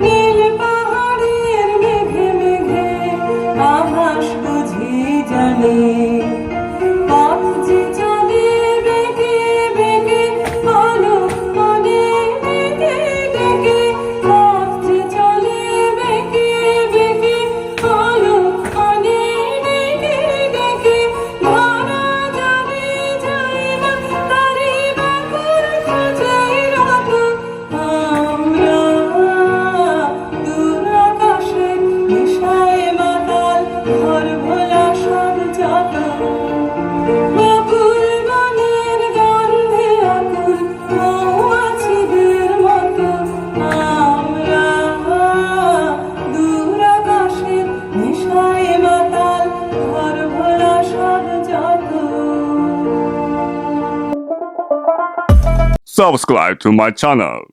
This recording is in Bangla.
নীল পাহাড়ের মেঘে মেঘে আভাস বুঝি জানি, পথ যে চলে বেঁকে বেঁকে আলোক মানে ডেকে ডেকে, পথ যে চলে বেঁকে বেঁকে আলোক মানে ডেকে ডেকে, ধরা যাবে যায় না তারি বাঁকুর খোঁজাই রব আমরা। দূর আকাশে নেশায় মাতাল ঘর ভোলা সব যত, বকুল বনের গন্ধে আকুল মৌমাছিদের মতো আমরা। দূর আকাশে নেশায় মাতাল ঘর ভোলা সব যত। Subscribe to my channel.